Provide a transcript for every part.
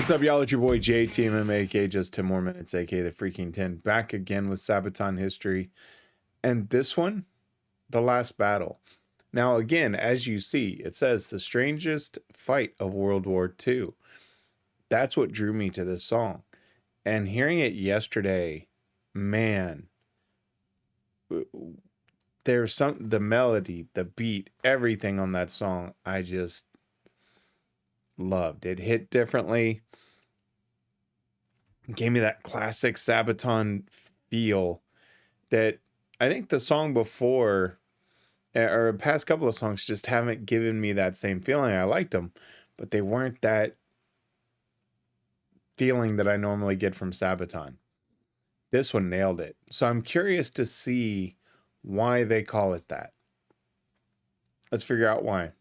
What's up, y'all? It's your boy JTMM, aka JustTenMoreMinutes, aka the Freakin 10, back again with Sabaton history. And this one, the last battle. Now, again, as you see, it says the strangest fight of World War II. That's what drew me to this song. And hearing it yesterday, man, there's the melody, the beat, everything on that song, I just loved. It hit differently. Gave me that classic Sabaton feel that I think the song before, or past couple of songs, just haven't given me that same feeling. I liked them, but they weren't that feeling that I normally get from Sabaton. This one nailed it. So I'm curious to see why they call it that. Let's figure out why.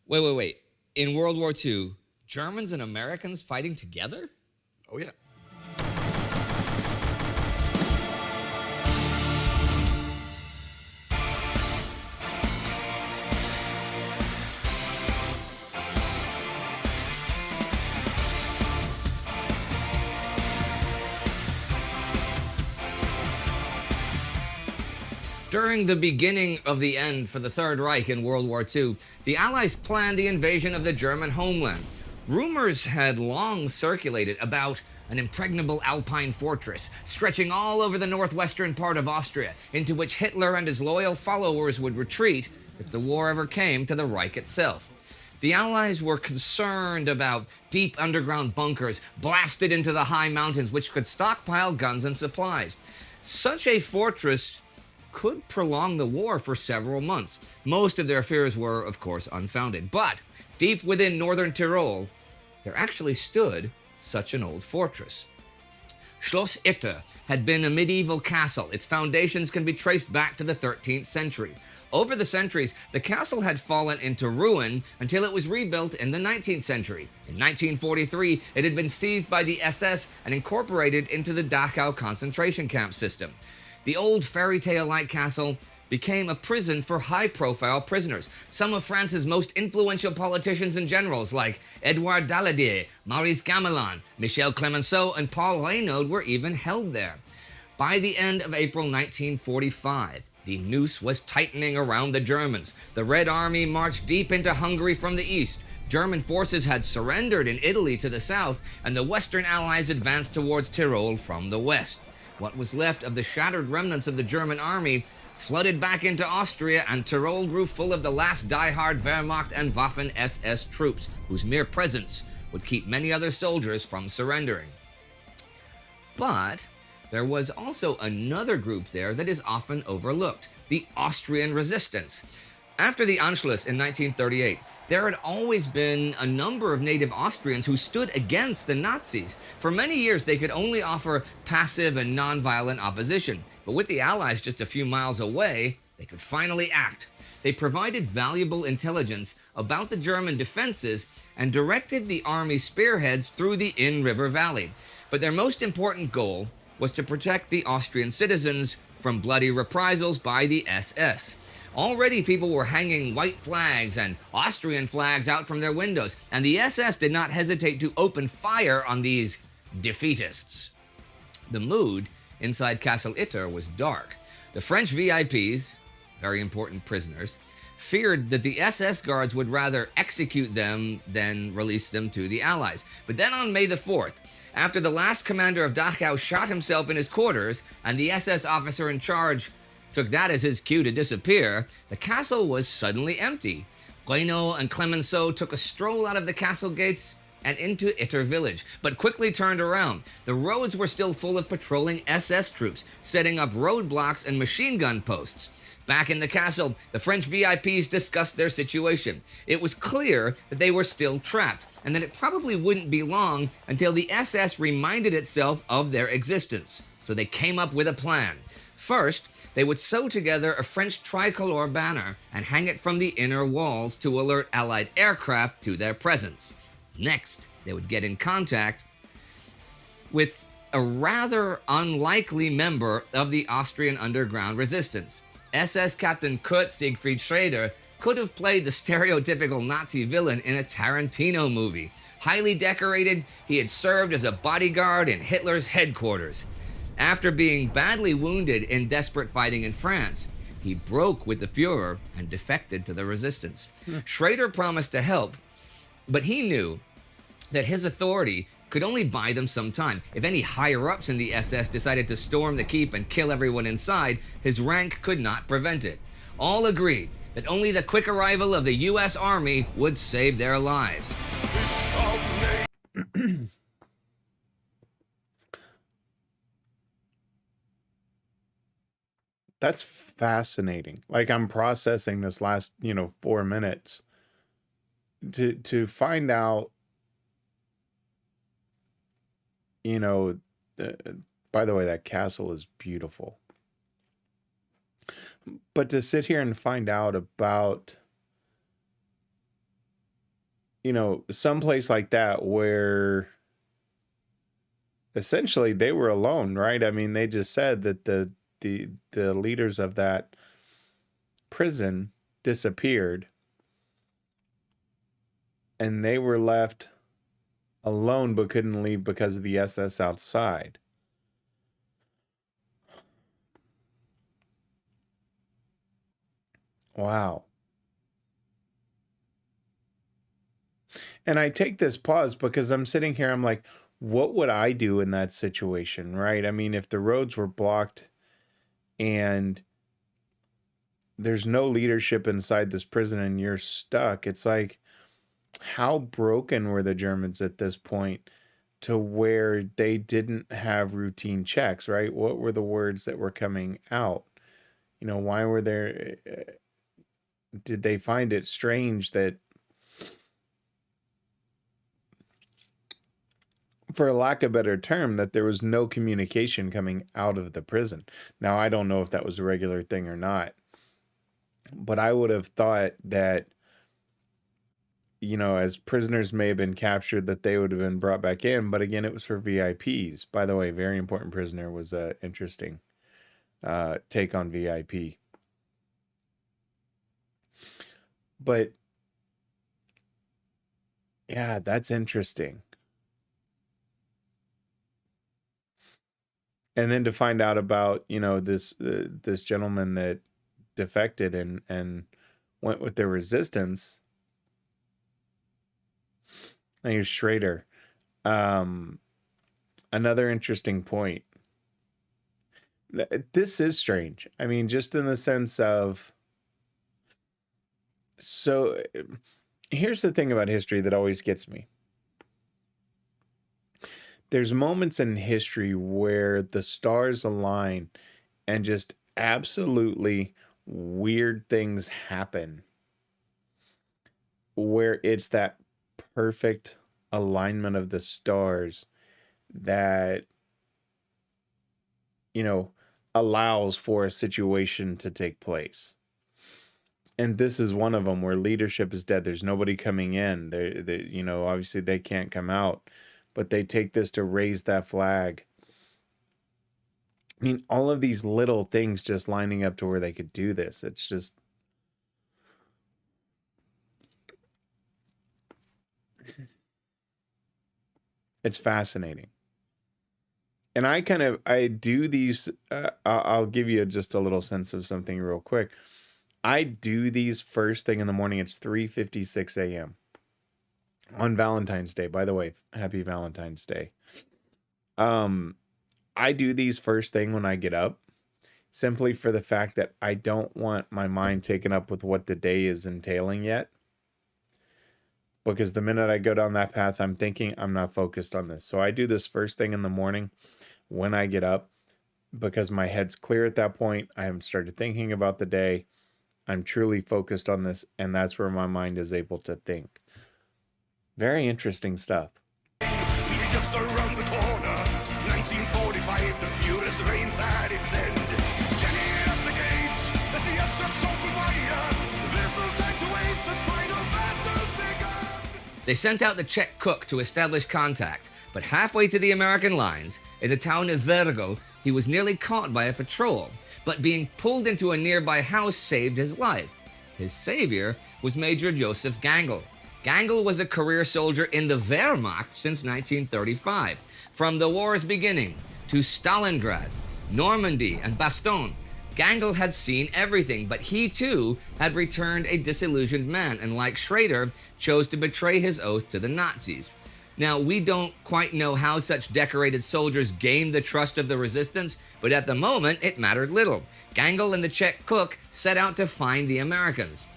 Wait. In World War II, Germans and Americans fighting together? Oh, yeah. During the beginning of the end for the Third Reich in World War II, the Allies planned the invasion of the German homeland. Rumors had long circulated about an impregnable Alpine fortress stretching all over the northwestern part of Austria, into which Hitler and his loyal followers would retreat if the war ever came to the Reich itself. The Allies were concerned about deep underground bunkers blasted into the high mountains which could stockpile guns and supplies. Such a fortress could prolong the war for several months. Most of their fears were, of course, unfounded. But deep within northern Tyrol, there actually stood such an old fortress. Schloss Itter had been a medieval castle. Its foundations can be traced back to the 13th century. Over the centuries, the castle had fallen into ruin until it was rebuilt in the 19th century. In 1943, it had been seized by the SS and incorporated into the Dachau concentration camp system. The old fairy tale-like castle became a prison for high-profile prisoners. Some of France's most influential politicians and generals like Edouard Daladier, Maurice Gamelin, Michel Clemenceau, and Paul Reynaud were even held there. By the end of April 1945, the noose was tightening around the Germans. The Red Army marched deep into Hungary from the east. German forces had surrendered in Italy to the south, and the Western Allies advanced towards Tyrol from the west. What was left of the shattered remnants of the German army flooded back into Austria, and Tyrol grew full of the last die-hard Wehrmacht and Waffen-SS troops, whose mere presence would keep many other soldiers from surrendering. But there was also another group there that is often overlooked, the Austrian resistance. After the Anschluss in 1938, there had always been a number of native Austrians who stood against the Nazis. For many years, they could only offer passive and non-violent opposition. But with the Allies just a few miles away, they could finally act. They provided valuable intelligence about the German defenses and directed the army spearheads through the Inn River Valley. But their most important goal was to protect the Austrian citizens from bloody reprisals by the SS. Already people were hanging white flags and Austrian flags out from their windows, and the SS did not hesitate to open fire on these defeatists. The mood inside Castle Itter was dark. The French VIPs, very important prisoners, feared that the SS guards would rather execute them than release them to the Allies. But then on May the 4th, after the last commander of Dachau shot himself in his quarters and the SS officer in charge took that as his cue to disappear, the castle was suddenly empty. Reynaud and Clemenceau took a stroll out of the castle gates and into Itter village, but quickly turned around. The roads were still full of patrolling SS troops, setting up roadblocks and machine gun posts. Back in the castle, the French VIPs discussed their situation. It was clear that they were still trapped, and that it probably wouldn't be long until the SS reminded itself of their existence. So they came up with a plan. First, they would sew together a French tricolor banner and hang it from the inner walls to alert Allied aircraft to their presence. Next, they would get in contact with a rather unlikely member of the Austrian underground resistance. SS Captain Kurt-Siegfried could have played the stereotypical Nazi villain in a Tarantino movie. Highly decorated, he had served as a bodyguard in Hitler's headquarters. After being badly wounded in desperate fighting in France, he broke with the Fuhrer and defected to the resistance. Schrader promised to help, but he knew that his authority could only buy them some time. If any higher-ups in the SS decided to storm the keep and kill everyone inside, his rank could not prevent it. All agreed that only the quick arrival of the U.S. Army would save their lives. That's fascinating. Like, I'm processing this last, 4 minutes to find out, by the way, that castle is beautiful. But to sit here and find out about, someplace like that where essentially they were alone, right? I mean, they just said that the leaders of that prison disappeared and they were left alone but couldn't leave because of the SS outside. Wow. And I take this pause because I'm sitting here, I'm like, what would I do in that situation, right? I mean, if the roads were blocked and there's no leadership inside this prison and you're stuck, it's like, how broken were the Germans at this point to where they didn't have routine checks, right? What were the words that were coming out? Why were there... Did they find it strange that, for lack of a better term, that there was no communication coming out of the prison? Now, I don't know if that was a regular thing or not, but I would have thought that, as prisoners may have been captured, that they would have been brought back in. But again, it was for VIPs. By the way, very important prisoner was an interesting take on VIP. But yeah, that's interesting. And then to find out about, this gentleman that defected and went with the resistance. I think it was Schrader. Another interesting point. This is strange. I mean, just in the sense of, so here's the thing about history that always gets me. There's moments in history where the stars align and just absolutely weird things happen, where it's that perfect alignment of the stars that, allows for a situation to take place. And this is one of them where leadership is dead. There's nobody coming in. They obviously they can't come out, but they take this to raise that flag. I mean, all of these little things just lining up to where they could do this. It's just, it's fascinating. And I do these, I'll give you just a little sense of something real quick. I do these first thing in the morning. It's 3:56 a.m. on Valentine's Day. By the way, happy Valentine's Day. I do these first thing when I get up, simply for the fact that I don't want my mind taken up with what the day is entailing yet. Because the minute I go down that path, I'm thinking I'm not focused on this. So I do this first thing in the morning when I get up, because my head's clear at that point. I haven't started thinking about the day. I'm truly focused on this, and that's where my mind is able to think. Very interesting stuff. He's just around the corner. 1945, the furious rains at its end. Jenny at the gates, as the SS open fire. There's no time to waste, the final battle's begun. They sent out the Czech cook to establish contact, but halfway to the American lines, in the town of Vergo, he was nearly caught by a patrol, but being pulled into a nearby house saved his life. His savior was Major Joseph Gangel. Gangl was a career soldier in the Wehrmacht since 1935. From the war's beginning to Stalingrad, Normandy, and Bastogne, Gangl had seen everything, but he too had returned a disillusioned man, and like Schrader, chose to betray his oath to the Nazis. Now, we don't quite know how such decorated soldiers gained the trust of the resistance, but at the moment, it mattered little. Gangl and the Czech cook set out to find the Americans.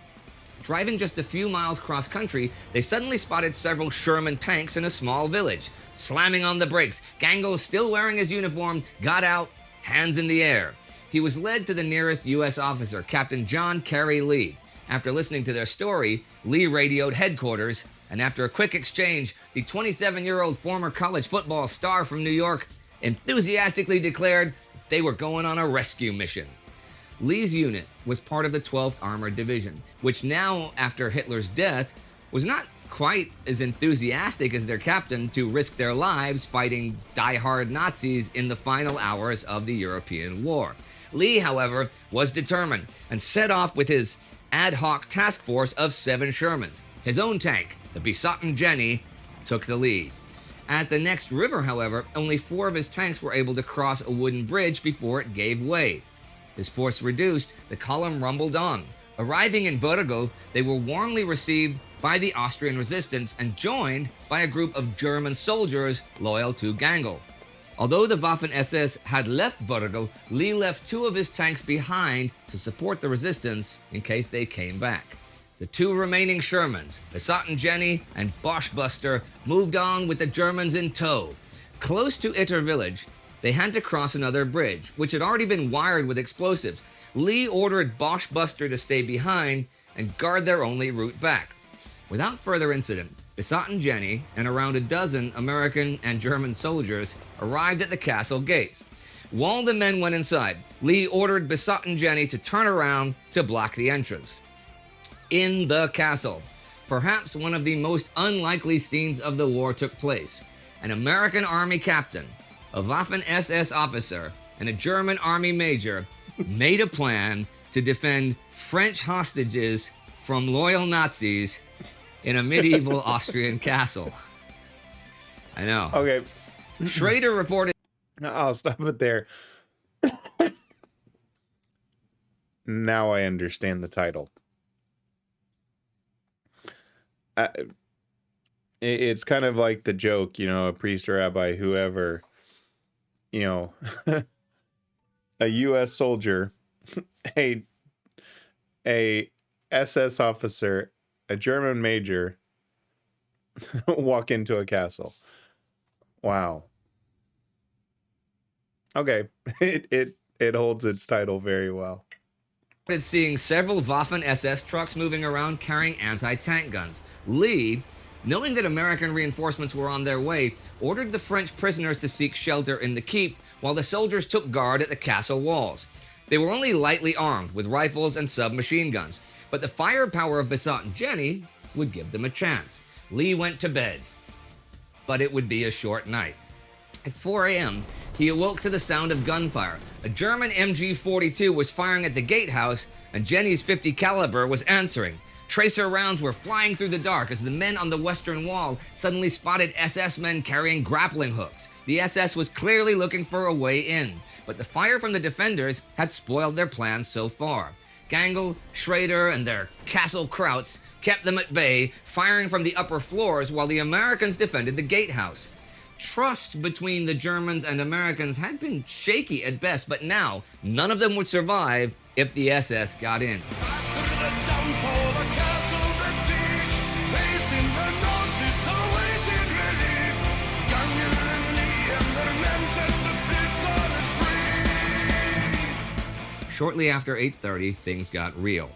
Driving just a few miles cross-country, they suddenly spotted several Sherman tanks in a small village. Slamming on the brakes, Gangl, still wearing his uniform, got out, hands in the air. He was led to the nearest U.S. officer, Captain John Carey Lee. After listening to their story, Lee radioed headquarters, and after a quick exchange, the 27-year-old former college football star from New York enthusiastically declared they were going on a rescue mission. Lee's unit was part of the 12th Armored Division, which now, after Hitler's death, was not quite as enthusiastic as their captain to risk their lives fighting die-hard Nazis in the final hours of the European War. Lee, however, was determined and set off with his ad hoc task force of 7 Shermans. His own tank, the besotted Jenny, took the lead. At the next river, however, only 4 of his tanks were able to cross a wooden bridge before it gave way. His force reduced, the column rumbled on. Arriving in Wörgl, they were warmly received by the Austrian resistance and joined by a group of German soldiers loyal to Gangl. Although the Waffen-SS had left Wörgl, Lee left 2 of his tanks behind to support the resistance in case they came back. The 2 remaining Shermans, Besotted Jenny and Boschbuster, moved on with the Germans in tow. Close to Itter village, they had to cross another bridge, which had already been wired with explosives. Lee ordered Boschbuster to stay behind and guard their only route back. Without further incident, Besotted Jenny and around a dozen American and German soldiers arrived at the castle gates. While the men went inside, Lee ordered Besotted Jenny to turn around to block the entrance. In the castle, perhaps one of the most unlikely scenes of the war took place. An American Army captain, a Waffen-SS officer, and a German Army major made a plan to defend French hostages from loyal Nazis in a medieval Austrian castle. I know. Okay. Schrader reported... I'll stop it there. Now I understand the title. It's kind of like the joke, you know, a priest or rabbi, whoever, you know, a U.S. soldier, a SS officer, a German major walk into a castle. Wow. Okay. It holds its title very well. Seeing several Waffen-SS trucks moving around carrying anti-tank guns. Lee, knowing that American reinforcements were on their way, ordered the French prisoners to seek shelter in the keep while the soldiers took guard at the castle walls. They were only lightly armed with rifles and submachine guns, but the firepower of Besotted Jenny would give them a chance. Lee went to bed, but it would be a short night. At 4 a.m., he awoke to the sound of gunfire. A German MG-42 was firing at the gatehouse, and Jenny's .50 caliber was answering. Tracer rounds were flying through the dark as the men on the western wall suddenly spotted SS men carrying grappling hooks. The SS was clearly looking for a way in, but the fire from the defenders had spoiled their plans so far. Gangl, Schrader, and their Castle Krauts kept them at bay, firing from the upper floors while the Americans defended the gatehouse. Trust between the Germans and Americans had been shaky at best, but now none of them would survive if the SS got in. Shortly after 8:30, things got real.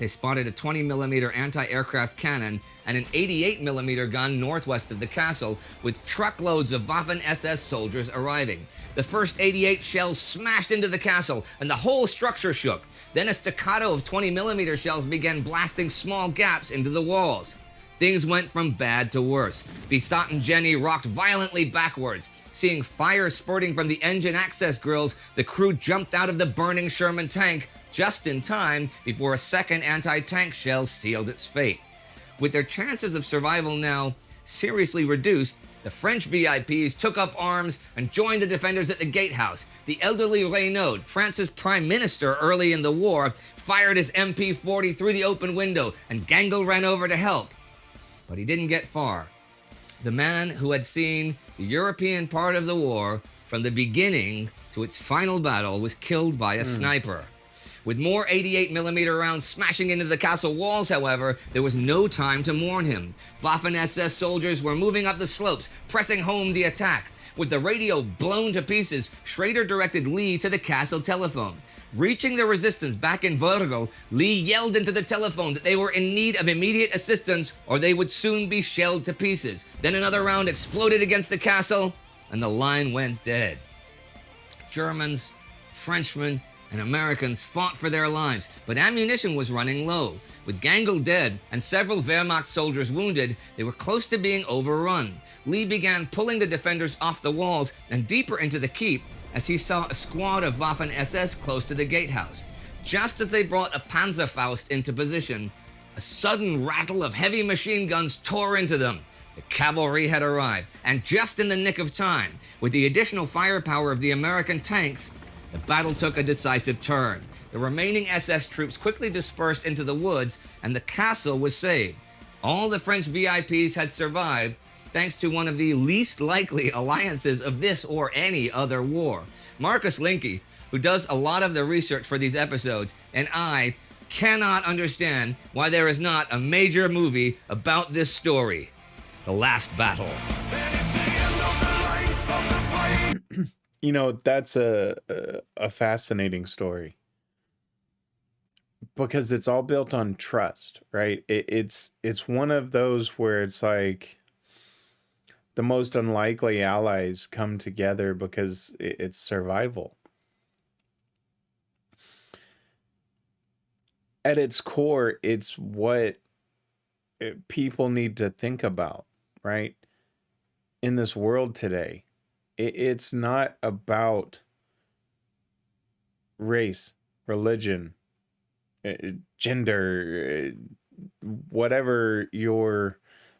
They spotted a 20mm anti-aircraft cannon and an 88mm gun northwest of the castle, with truckloads of Waffen-SS soldiers arriving. The first 88 shells smashed into the castle, and the whole structure shook. Then a staccato of 20mm shells began blasting small gaps into the walls. Things went from bad to worse. Besotted Jenny rocked violently backwards. Seeing fire spurting from the engine access grills, the crew jumped out of the burning Sherman tank just in time before a second anti-tank shell sealed its fate. With their chances of survival now seriously reduced, the French VIPs took up arms and joined the defenders at the gatehouse. The elderly Reynaud, France's prime minister early in the war, fired his MP40 through the open window, and Gangel ran over to help. But he didn't get far. The man who had seen the European part of the war from the beginning to its final battle was killed by a sniper. With more 88mm rounds smashing into the castle walls, however, there was no time to mourn him. Waffen-SS soldiers were moving up the slopes, pressing home the attack. With the radio blown to pieces, Schrader directed Lee to the castle telephone. Reaching the resistance back in Vogel, Lee yelled into the telephone that they were in need of immediate assistance or they would soon be shelled to pieces. Then another round exploded against the castle, and the line went dead. Germans, Frenchmen, and Americans fought for their lives, but ammunition was running low. With Gangel dead and several Wehrmacht soldiers wounded, they were close to being overrun. Lee began pulling the defenders off the walls and deeper into the keep as he saw a squad of Waffen-SS close to the gatehouse. Just as they brought a Panzerfaust into position, a sudden rattle of heavy machine guns tore into them. The cavalry had arrived, and just in the nick of time, with the additional firepower of the American tanks, the battle took a decisive turn. The remaining SS troops quickly dispersed into the woods, and the castle was saved. All the French VIPs had survived, thanks to one of the least likely alliances of this or any other war. Marcus Linke, who does a lot of the research for these episodes, and I cannot understand why there is not a major movie about this story. The Last Battle. You know, that's a fascinating story because it's all built on trust, right? It's one of those where it's like the most unlikely allies come together because it's survival. At its core, it's what people need to think about, right? In this world today. It's not about race, religion, gender, whatever your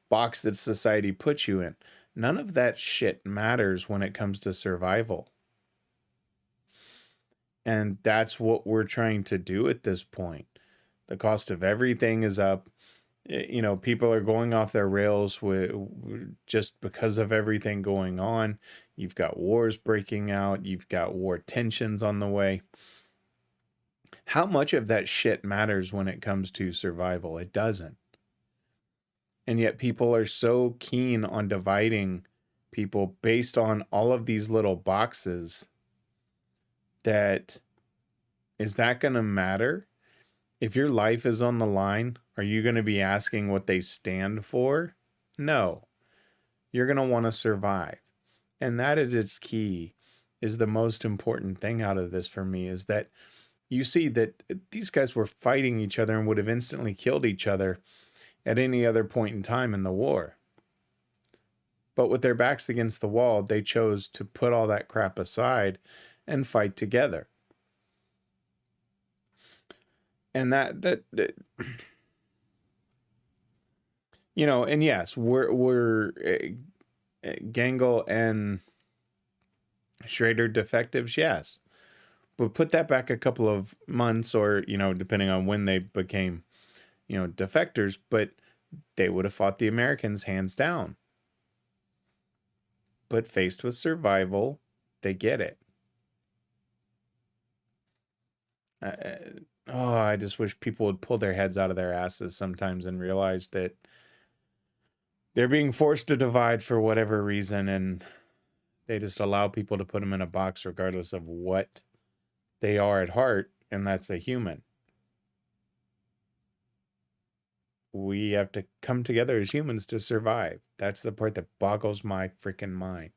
box that society puts you in. None of that shit matters when it comes to survival. And that's what we're trying to do at this point. The cost of everything is up. You know, people are going off their rails just because of everything going on. You've got wars breaking out. You've got war tensions on the way. How much of that shit matters when it comes to survival? It doesn't. And yet people are so keen on dividing people based on all of these little boxes that is that going to matter? If your life is on the line, are you going to be asking what they stand for? No. You're going to want to survive. And that at its key is the most important thing out of this for me, is that you see that these guys were fighting each other and would have instantly killed each other at any other point in time in the war. But with their backs against the wall, they chose to put all that crap aside and fight together. And that you know, and yes, we're Gangel and Schrader defectives, yes. But put that back a couple of months or, you know, depending on when they became, you know, defectors, but they would have fought the Americans hands down. But faced with survival, they get it. I just wish people would pull their heads out of their asses sometimes and realize that they're being forced to divide for whatever reason, and they just allow people to put them in a box regardless of what they are at heart, and that's a human. We have to come together as humans to survive. That's the part that boggles my freaking mind.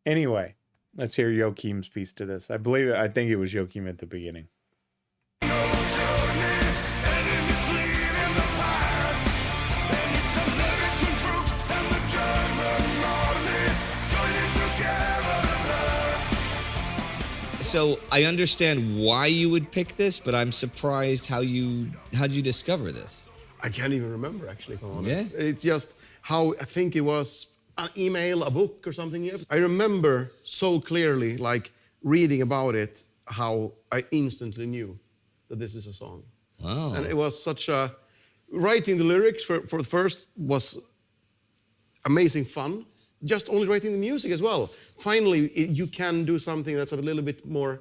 Anyway, let's hear Joachim's piece to this. I think it was Joachim at the beginning. So I understand why you would pick this, but I'm surprised how'd you discover this? I can't even remember, actually, if I'm honest. Yeah? It's just how, I think it was an email, a book or something. I remember so clearly, like, reading about it, how I instantly knew that this is a song. Wow. And it was such a... Writing the lyrics for the first was amazing fun. Just only writing the music as well. Finally, you can do something that's a little bit more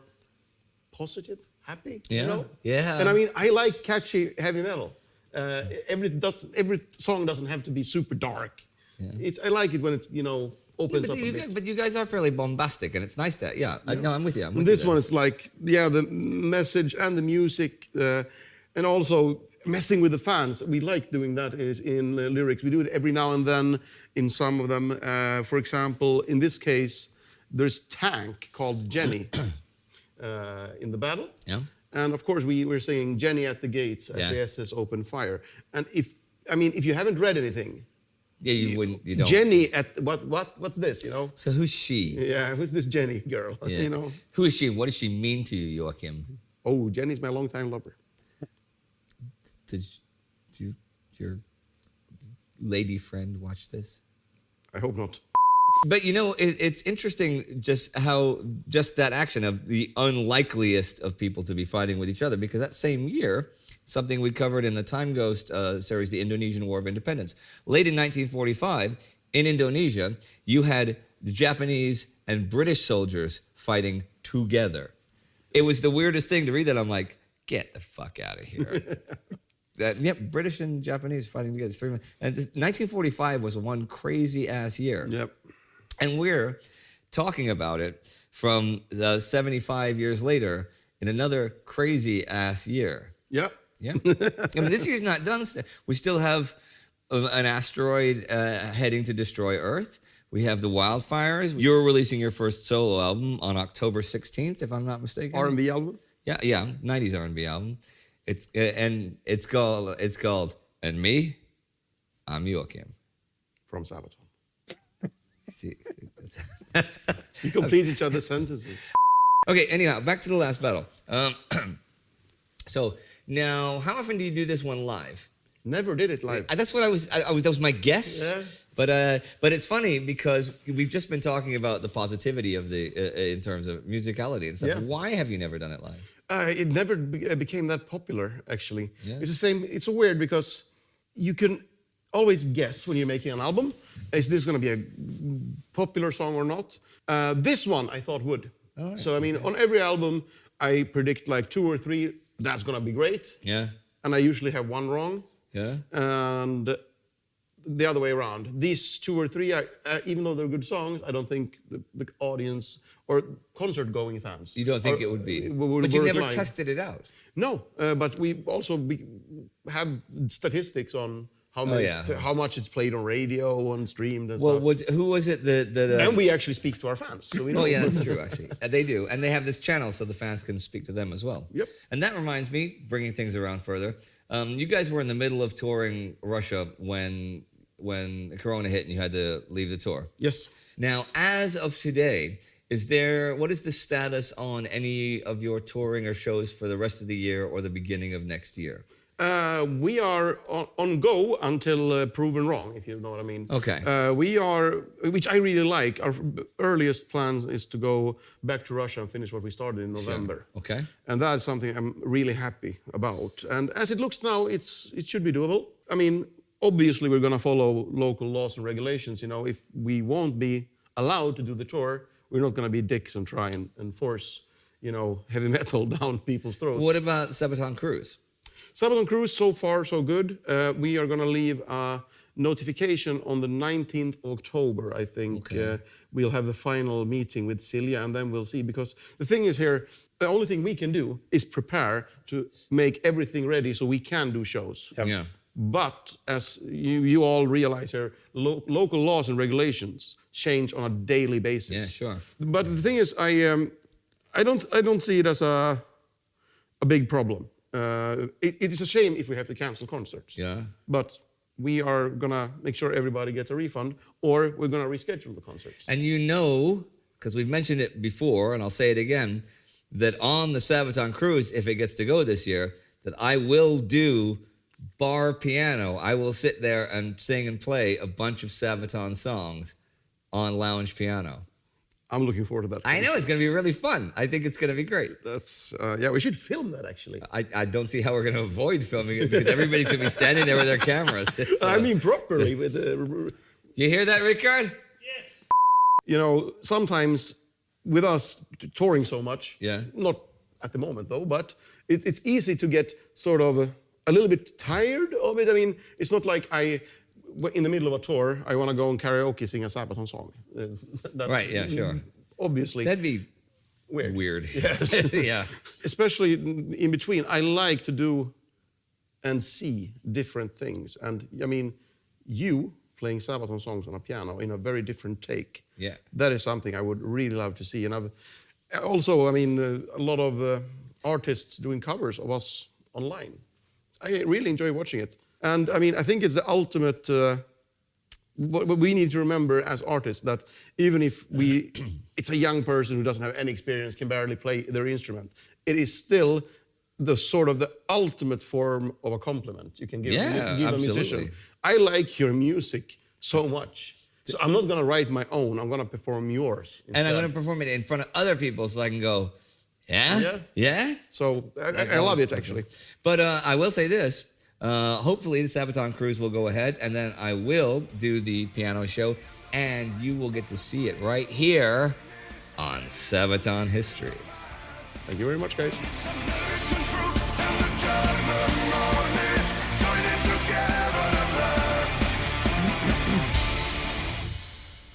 positive, happy, Yeah, you know? yeah. And I mean, I like catchy heavy metal. Every song doesn't have to be super dark. Yeah. I like it when it's, you know, opens but up a bit. But you guys are fairly bombastic, and it's nice that, no, I'm with you. This one is like, yeah, the message and the music, and also messing with the fans. We like doing that in lyrics. We do it every now and then in some of them. For example, in this case, there's Tank called Jenny in the battle. Yeah. And of course, we're singing Jenny at the gates as the SS open fire. And if you haven't read anything, yeah, you don't. Jenny at what's this? You know? So who's she? Yeah, who's this Jenny girl? Yeah. You know? Who is she? What does she mean to you, Joachim? Oh, Jenny's my longtime lover. Did your lady friend watch this? I hope not. But you know, it's interesting just that action of the unlikeliest of people to be fighting with each other, because that same year, something we covered in the Time Ghost series, the Indonesian War of Independence. Late in 1945, in Indonesia, you had the Japanese and British soldiers fighting together. It was the weirdest thing to read that. I'm like, get the fuck out of here. British and Japanese fighting together. And 1945 was one crazy ass year. Yep. And we're talking about it from 75 years later in another crazy ass year. Yep. Yeah. I mean, this year's not done. We still have an asteroid heading to destroy Earth. We have the wildfires. You're releasing your first solo album on October 16th, if I'm not mistaken. R&B album? Yeah, 90s R&B album. It's called And Me, I'm Joachim. From Sabaton. See, You complete each other's sentences. okay. Anyhow, back to the last battle. So now, how often do you do this one live? Never did it live. That's what I was. That was my guess. Yeah. But it's funny because we've just been talking about the positivity of the in terms of musicality and stuff. Yeah. Why have you never done it live? It never became that popular, actually. Yeah. It's the same. It's so weird because you can always guess when you're making an album, is this going to be a popular song or not? This one I thought would. All right, so, I mean, on every album, I predict like 2 or 3, that's going to be great. Yeah. And I usually have one wrong. Yeah. And the other way around. These 2 or 3, even though they're good songs, I don't think the audience or concert-going fans... You don't think it would be? Would But you work never live. tested it out. No, but we also have statistics on how many, how much it's played on radio and streamed and stuff. Who was it that And we actually speak to our fans. So we know. Oh, yeah, that's true, actually. They do. And they have this channel so the fans can speak to them as well. Yep. And that reminds me, bringing things around further, you guys were in the middle of touring Russia when Corona hit and you had to leave the tour. Yes. Now, as of today, what is the status on any of your touring or shows for the rest of the year or the beginning of next year? We are on go until proven wrong, if you know what I mean. Okay. We are, which I really like. Our earliest plans is to go back to Russia and finish what we started in November. Sure. Okay. And that's something I'm really happy about. And as it looks now, it should be doable. I mean, obviously we're going to follow local laws and regulations. You know, if we won't be allowed to do the tour, we're not going to be dicks and try and force, you know, heavy metal down people's throats. What about Sabaton Cruise? Sabaton Cruise, so far so good. We are going to leave a notification on the 19th of October, I think. Okay. We'll have the final meeting with Silja, and then we'll see. Because the thing is here, the only thing we can do is prepare to make everything ready so we can do shows. Yeah. But as you all realize here, local laws and regulations change on a daily basis. Yeah, sure. But the thing is, I don't see it as a big problem. It is a shame if we have to cancel concerts. Yeah. But we are gonna make sure everybody gets a refund, or we're gonna reschedule the concerts. And you know, because we've mentioned it before, and I'll say it again, that on the Sabaton Cruise, if it gets to go this year, that I will do bar piano, I will sit there and sing and play a bunch of Sabaton songs on lounge piano. I'm looking forward to that. I know it's going to be really fun. I think it's going to be great. That's yeah. We should film that actually. I don't see how we're going to avoid filming it because everybody's going to be standing there with their cameras. So. I mean properly with. Do you hear that, Rickard? Yes. You know, sometimes with us touring so much. Yeah. Not at the moment though, but it's easy to get sort of a little bit tired of it. I mean, it's not like in the middle of a tour, I want to go and karaoke sing a Sabaton song. Right, yeah, sure. Obviously. That'd be weird. Yes. Yeah. Especially in between, I like to do and see different things. And I mean, you playing Sabaton songs on a piano in a very different take. Yeah. That is something I would really love to see. And I've also, I mean, a lot of artists doing covers of us online. I really enjoy watching it. And I mean, I think it's the ultimate, what we need to remember as artists, that even if it's a young person who doesn't have any experience, can barely play their instrument, it is still the sort of the ultimate form of a compliment you can give a musician. I like your music so much. So I'm not gonna write my own, I'm gonna perform yours instead. And I'm going to perform it in front of other people so I can go, yeah? So I love it actually. But I will say this. Hopefully the Sabaton cruise will go ahead, and then I will do the piano show, and you will get to see it right here on Sabaton History. Thank you very much, guys. American truth and the German army joining together to blast.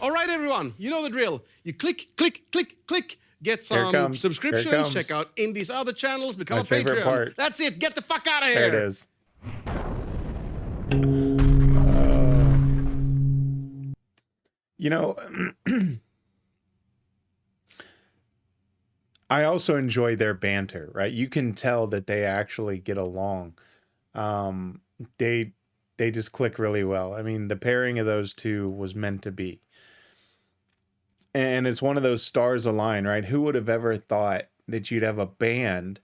All right, everyone, you know the drill. You click, click, click, click. Get Here some comes. subscriptions. Here comes. Check out Indy's other channels. Become My a favorite Patreon. part. That's it. Get the fuck out of here. There it is. You know, I also enjoy their banter, right? You can tell that they actually get along. They just click really well. I mean, the pairing of those two was meant to be. And it's one of those stars align, right? Who would have ever thought that you'd have a band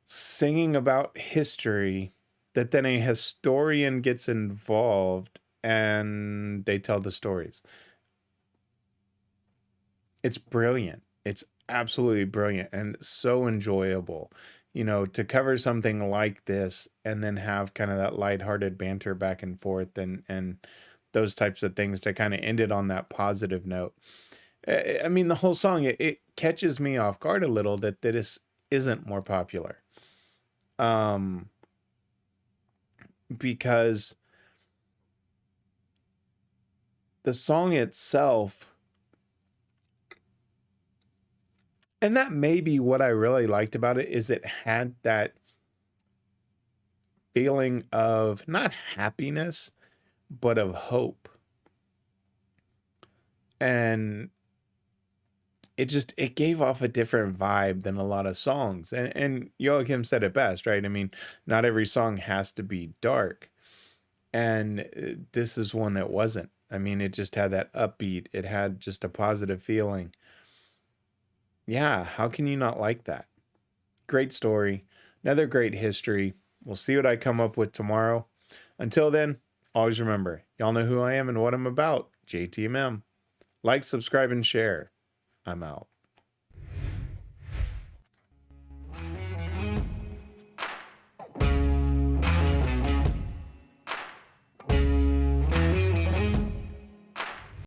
singing about history, that then a historian gets involved and they tell the stories? It's brilliant. It's absolutely brilliant and so enjoyable, you know, to cover something like this and then have kind of that lighthearted banter back and forth and those types of things to kind of end it on that positive note. I mean, the whole song, it catches me off guard a little that this isn't more popular. Because the song itself, and that may be what I really liked about it, is it had that feeling of not happiness, but of hope. And it gave off a different vibe than a lot of songs. And Joachim said it best, right? I mean, not every song has to be dark. And this is one that wasn't. I mean, it just had that upbeat. It had just a positive feeling. Yeah, how can you not like that? Great story. Another great history. We'll see what I come up with tomorrow. Until then, always remember, y'all know who I am and what I'm about. JTMM. Like, subscribe, and share. I'm out.